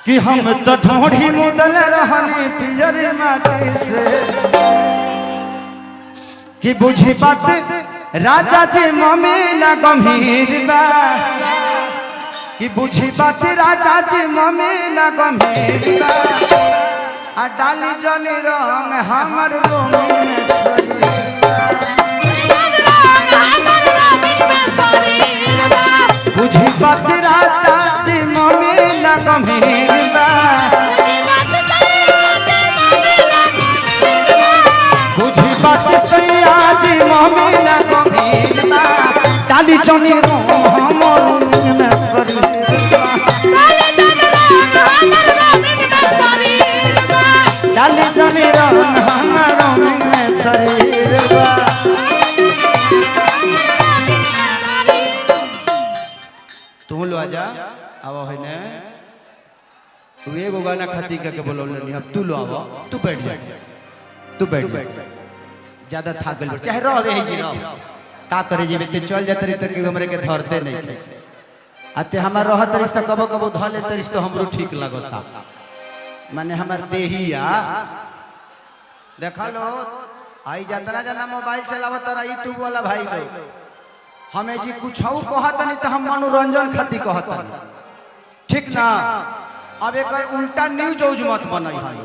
कि हम तो ढोढ़ी मुदल रहने पियर माटी से कि बुझी बात राजा जी मम्मी ना गंभीर बा कि बुझी बात राजा जी मम्मी ना गंभीर बा आ डाली जनी रंग हमर रोमी में बुझी बात राजा जी मम्मी ना गंभीर बा बुझी बात सैया जी मम्मी ना गंभीर बा डाली जनी रंग हमर रोमी में डाली जनी रंग हमर रोमी में शरीर बा। तू लो आजा आवा है ने तू एगो गाना खती करके बोलो नहीं अब तू लो आवा तू बैठ जा ज्यादा थाक गइल चाहे रहबे है जी रह का करे जेबे ते चल जात रही त कि हमरे के धरते नहीं खे आते हमार रहत रिश्ता कबो कबो ध ले त रिश्ता हमरो ठीक लगता माने हमार देहिया देखा लो आई जतना जना मोबाइल चलावत रहा यूट्यूब वाला भाई लोग हमें जी कुछ कहत नहीं तो हम मनोरंजन खातिर कहत नहीं ठीक ना। अब एक उल्टा न्यूज उज मत बनई हम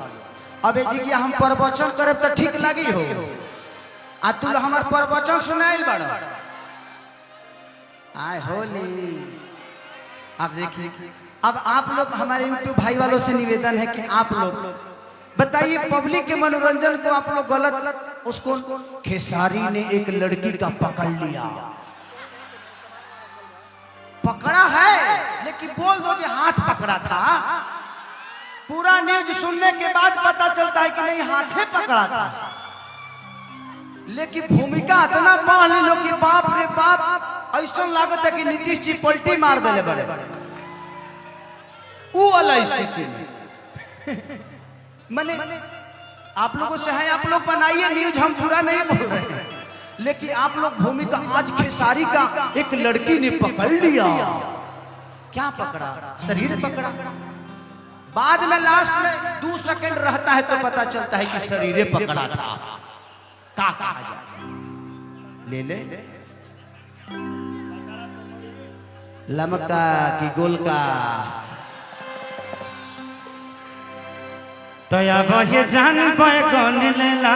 अब जी कि हम प्रवचन करे तो ठीक लगी हो आ तू हमार प्रवचन सुनाइल बड़ आय होली। अब देखिए अब आप लोग हमारे यूट्यूब भाई वालों से निवेदन है कि आप लोग बताइए पब्लिक के मनोरंजन को आप लोग गलत उसको खेसारी ने एक लड़की का पकड़ लिया पकड़ा है लेकिन बोल दो कि हाथ पकड़ा था पूरा न्यूज सुनने के बाद पता चलता है कि नहीं हाथे पकड़ा था लेकिन भूमिका इतना पढ़ लो कि बाप रे बाप ऐसा लागत है कि नीतीश जी पलटी मार देले बड़े वो वाला स्थिति में माने आप लोगों से है आप लोग बनाइए न्यूज हम पूरा नहीं बोल रहे हैं लेकिन आप लोग भूमिका आज खेसारी का एक लड़की ने पकड़ लिया क्या पकड़ा शरीर पकड़ा बाद में लास्ट में 2 सेकंड रहता है तो पता चलता है कि शरीर पकड़ा था का कहा जाए ले लमका की गोल का तो अब ये जान पाए कौन लेला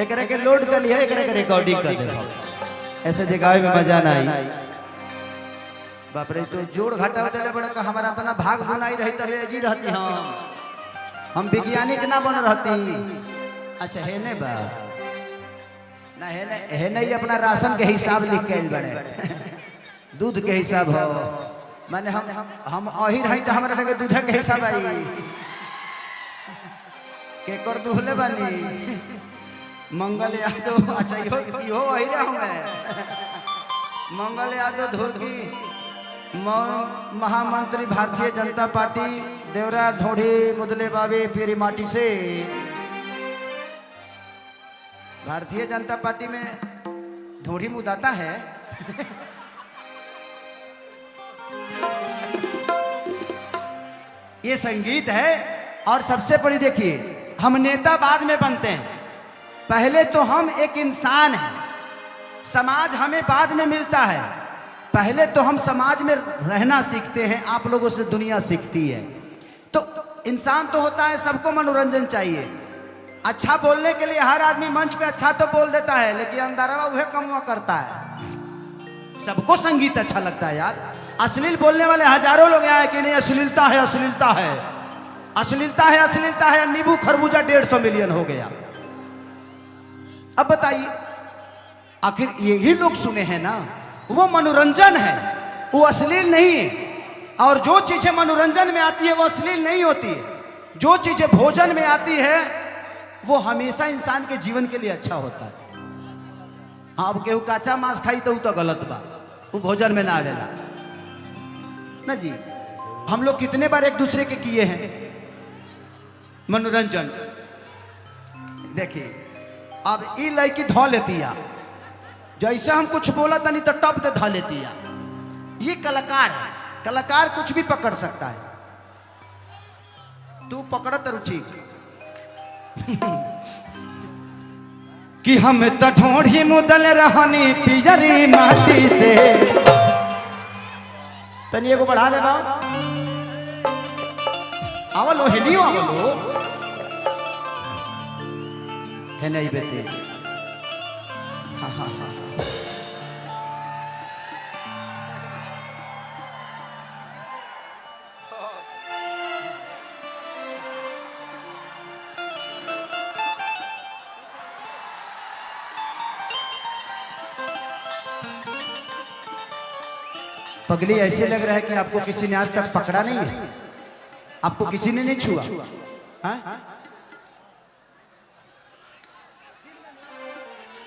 एकरा के लोड कर लिया एकरा के रिकॉर्डिंग कर दे ऐसे जगह में मजा ना आई बाप रे तो जोड़ घटा होते ले बड़ा का हमारा इतना भाग बुनाई रही तबे अजी रहती हम वैज्ञानिक ना बन रहती। अच्छा है ने बा ना है नहीं अपना राशन के हिसाब लिख के बड़े दूध के हिसाब हो माने हम अही रही तो हमरा लगे दूध के हिसाब आई के कर दुहले बानी मंगल यादव। अच्छा यो वही रहूंगे मंगल यादव धुर्की महामंत्री भारतीय जनता पार्टी देवरा ढोढ़ी मुदले बाबे पेरी माटी से भारतीय जनता पार्टी में ढोढ़ी मुदाता है ये संगीत है। और सबसे बड़ी देखिए हम नेता बाद में बनते हैं पहले तो हम एक इंसान हैं समाज हमें बाद में मिलता है पहले तो हम समाज में रहना सीखते हैं आप लोगों से दुनिया सीखती है। तो इंसान तो होता है सबको मनोरंजन चाहिए अच्छा बोलने के लिए हर आदमी मंच पे अच्छा तो बोल देता है लेकिन अंदरवा वह कम करता है। सबको संगीत अच्छा लगता है यार अश्लील बोलने वाले हजारों लोग आए कि नहीं अश्लीलता है अश्लीलता है अश्लीलता है अश्लीलता है नींबू खरबूजा 150 मिलियन हो गया। अब बताइए आखिर यही लोग सुने हैं ना वो मनोरंजन है वो अश्लील नहीं है और जो चीजें मनोरंजन में आती है वो अश्लील नहीं होती है जो चीजें भोजन में आती है वो हमेशा इंसान के जीवन के लिए अच्छा होता है। हाँ अब केहू काचा मांस खाई तो गलत बा वो भोजन में ना आवेला ना जी। हम लोग कितने बार एक दूसरे के किए हैं मनोरंजन देखिए अब ई लड़की धो लेती है जैसे हम कुछ बोला था नहीं तो टप दे धा लेती है ये कलाकार है कलाकार कुछ भी पकड़ सकता है, तू पकड़ तरु ठीक। कि हम तो ढोढ़ी मुदल रहनी पिजरी माटी से। तनी एगो बढ़ा दे बा, आवलो हेलियो आवलो है नहीं बेटे। हाँ हाँ हाँ पगली, ऐसे लग रहा है कि आपको किसी ने आज तक पकड़ा नहीं है, आपको किसी ने नहीं छुआ।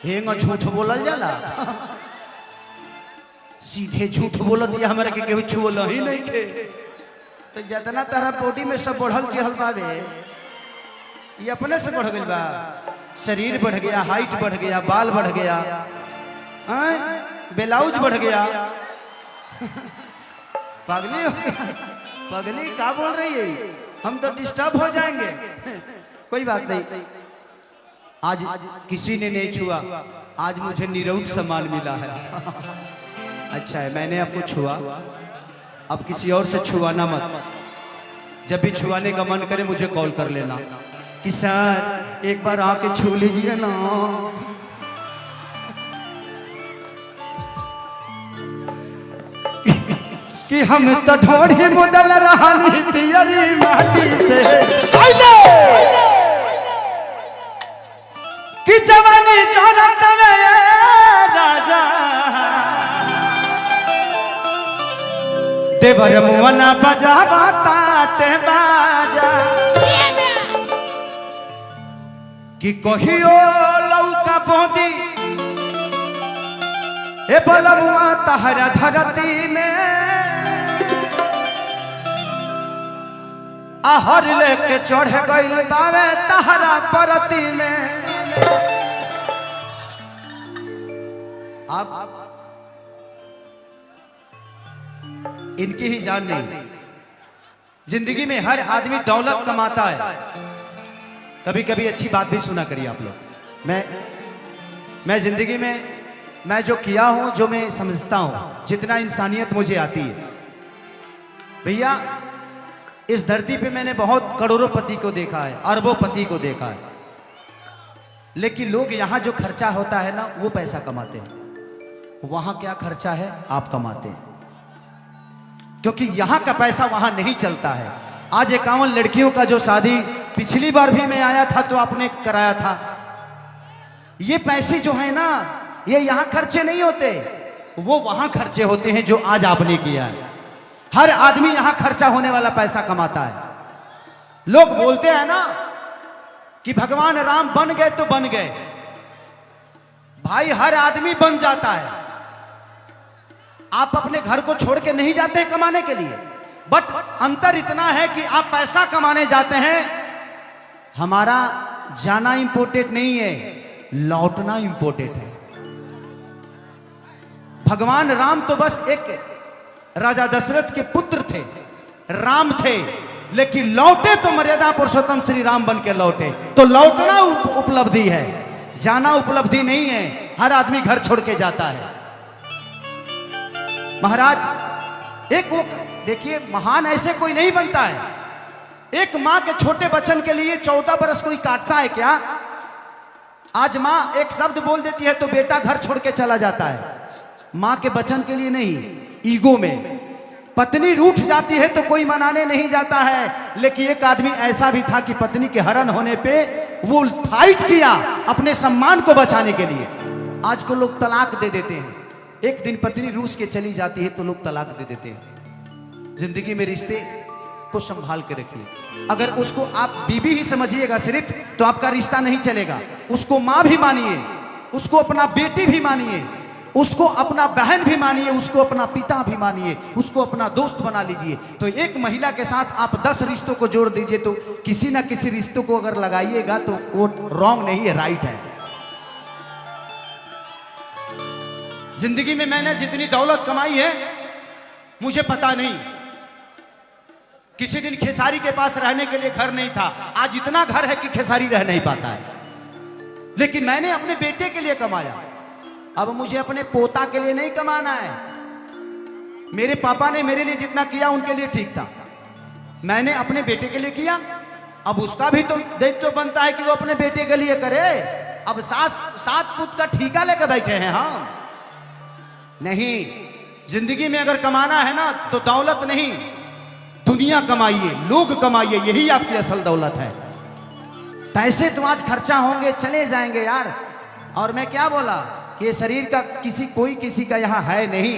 हेंगा झूठ बोलल जाला, सीधे झूठ बोल दिया हमारे के केहू छुअल ही नहीं के। तो जितना तारा बॉडी में सब बढ़ल चहल बावे, ये अपने से बढ़ गइल बा। शरीर बढ़ गया, हाइट बढ़ गया, बाल बढ़ गया, ब्लाउज बढ़ गया। पागली हो गया, पगली क्या बोल रही है, हम तो डिस्टर्ब हो जाएंगे। कोई बात नहीं, आज किसी ने नहीं छुआ, आज मुझे निरौट सम्मान मिला है। अच्छा है, मैंने आपको छुआ, अब किसी और से छुआना मत। जब भी छुआने का मन करे मुझे कॉल कर लेना कि सर एक बार आके छू लीजिए ना। कि हम तो ढोढ़ी मुदल रहनी पियरी माटी से। कि जवानी चोरत में राजा, देवर मुअना बजावा ताते बाजा। कि कहियो लौका बोदी ए बलमुआ तहरा धरती में, आहर लेके चढ़ गइल बावे तहरा परती में। आप इनकी ही जान नहीं, जिंदगी में हर आदमी दौलत कमाता है। कभी कभी अच्छी बात भी सुना करिए आप लोग। मैं जिंदगी में मैं जो किया हूं, जो मैं समझता हूं, जितना इंसानियत मुझे आती है भैया, इस धरती पे मैंने बहुत करोड़ोंपति को देखा है, अरबोंपति को देखा है, लेकिन लोग यहाँ जो खर्चा होता है ना वो पैसा कमाते हैं, वहां क्या खर्चा है आप कमाते हैं, क्योंकि यहाँ का पैसा वहां नहीं चलता है। आज 51 लड़कियों का जो शादी पिछली बार भी मैं आया था तो आपने कराया था, ये पैसे जो है ना ये यहाँ खर्चे नहीं होते, वो वहां खर्चे होते हैं जो आज आपने किया है। हर आदमी यहां खर्चा होने वाला पैसा कमाता है। लोग बोलते हैं ना कि भगवान राम बन गए तो बन गए, भाई हर आदमी बन जाता है। आप अपने घर को छोड़ के नहीं जाते हैं कमाने के लिए, बट अंतर इतना है कि आप पैसा कमाने जाते हैं। हमारा जाना इंपॉर्टेंट नहीं है, लौटना इंपॉर्टेंट है। भगवान राम तो बस एक राजा दशरथ के पुत्र थे, राम थे, लेकिन लौटे तो मर्यादा पुरुषोत्तम श्री राम बन के लौटे। तो लौटना उपलब्धि है, जाना उपलब्धि नहीं है। हर आदमी घर छोड़ के जाता है। महाराज एक वो देखिए, महान ऐसे कोई नहीं बनता है। एक मां के छोटे बच्चन के लिए 14 बरस कोई काटता है क्या? आज मां एक शब्द बोल देती है तो बेटा घर छोड़ के चला जाता है। मां के बचन के लिए नहीं, ईगो में। पत्नी रूठ जाती है तो कोई मनाने नहीं जाता है, लेकिन एक आदमी ऐसा भी था कि पत्नी के हरण होने पे वो फाइट किया अपने सम्मान को बचाने के लिए। आज को लोग तलाक दे देते हैं। एक दिन पत्नी रूस के चली जाती है तो लोग तलाक दे देते हैं। जिंदगी में रिश्ते को संभाल के रखिए। अगर उसको आप बीबी ही समझिएगा सिर्फ, तो आपका रिश्ता नहीं चलेगा। उसको मां भी मानिए, उसको अपना बेटी भी मानिए, उसको अपना बहन भी मानिए, उसको अपना पिता भी मानिए, उसको अपना दोस्त बना लीजिए। तो एक महिला के साथ आप 10 रिश्तों को जोड़ दीजिए, तो किसी ना किसी रिश्तों को अगर लगाइएगा तो वो रॉन्ग नहीं है, राइट है। जिंदगी में मैंने जितनी दौलत कमाई है मुझे पता नहीं। किसी दिन खेसारी के पास रहने के लिए घर नहीं था, आज इतना घर है कि खेसारी रह नहीं पाता है। लेकिन मैंने अपने बेटे के लिए कमाया, अब मुझे अपने पोता के लिए नहीं कमाना है। मेरे पापा ने मेरे लिए जितना किया उनके लिए ठीक था, मैंने अपने बेटे के लिए किया, अब उसका भी तो दायित्व बनता है कि वो अपने बेटे के लिए करे। अब सात पुत का ठेका लेकर बैठे हैं हम? नहीं, जिंदगी में अगर कमाना है ना तो दौलत नहीं, दुनिया कमाइए, लोग कमाइए, यही आपकी असल दौलत है। पैसे तो आज खर्चा होंगे, चले जाएंगे यार। और मैं क्या बोला कि ये शरीर का कोई किसी का यहां है नहीं।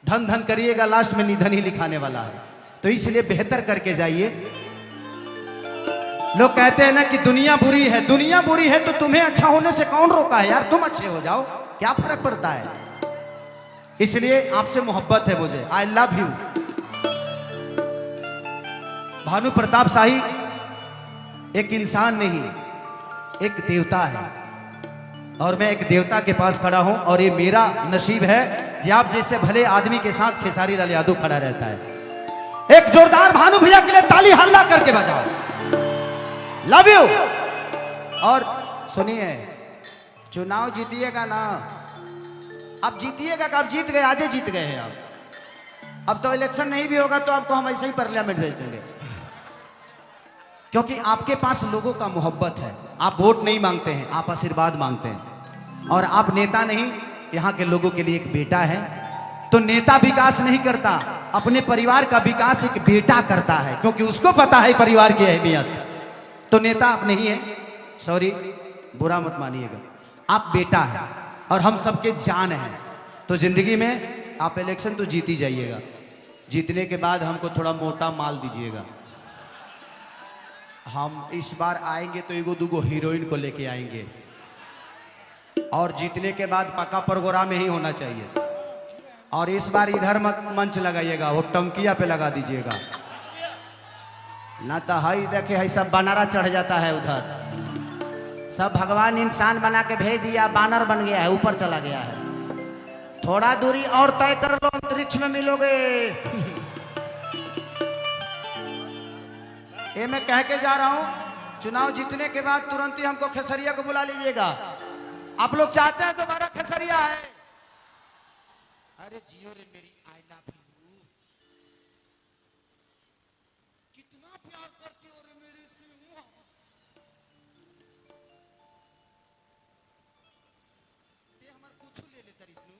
धन धन करिएगा, लास्ट में निधन ही लिखाने वाला है। तो इसलिए बेहतर करके जाइए। लोग कहते हैं ना कि दुनिया बुरी है, दुनिया बुरी है तो तुम्हें अच्छा होने से कौन रोका है यार? तुम अच्छे हो जाओ, क्या फर्क पड़ता है? इसलिए आपसे मोहब्बत है मुझे, I love you. Bhanu Pratap Shahi एक इंसान नहीं, एक देवता है। और मैं एक देवता के पास खड़ा हूं, और ये मेरा नसीब है कि आप जैसे भले आदमी के साथ खेसारी लाल यादव खड़ा रहता है। एक जोरदार भानु भैया के लिए ताली हल्ला करके बजाओ। Love you. और सुनिए, चुनाव जीतिएगा ना, अब जीतिएगा कि आप जीत गए, आज ही जीत गए हैं आप। अब तो इलेक्शन नहीं भी होगा तो आपको हम ऐसे ही पार्लियामेंट भेज देंगे, क्योंकि आपके पास लोगों का मोहब्बत है। आप वोट नहीं मांगते हैं, आप आशीर्वाद मांगते हैं। और आप नेता नहीं, यहाँ के लोगों के लिए एक बेटा है। तो नेता विकास नहीं करता, अपने परिवार का विकास एक बेटा करता है, क्योंकि उसको पता है परिवार की अहमियत। तो नेता आप नहीं है, सॉरी, बुरा मत मानिएगा, आप बेटा हैं और हम सबके जान हैं। तो जिंदगी में आप इलेक्शन तो जीत ही जाइएगा, जीतने के बाद हमको थोड़ा मोटा माल दीजिएगा। हम इस बार आएंगे तो एगो दूगो हीरोइन को लेके आएंगे, और जीतने के बाद पक्का प्रोग्राम ही होना चाहिए। और इस बार इधर मत मंच लगाइएगा, वो टंकिया पे लगा दीजिएगा, ना तो हई देखे है सब बानरा चढ़ जाता है उधर। सब भगवान इंसान बना के भेज दिया, बानर बन गया है, ऊपर चला गया है। थोड़ा दूरी और तय कर लो, अंतरिक्ष में मिलोगे। ये मैं कह के जा रहा हूं, चुनाव जीतने के बाद तुरंत ही हमको खेसरिया को बुला लीजिएगा। आप लोग चाहते हैं दोबारा खेसरिया है? अरे जियो रे मेरी, आई लव यू। कितना प्यार करते हो रे मेरे से। ते हमार कुछ ले ले तरिसनु।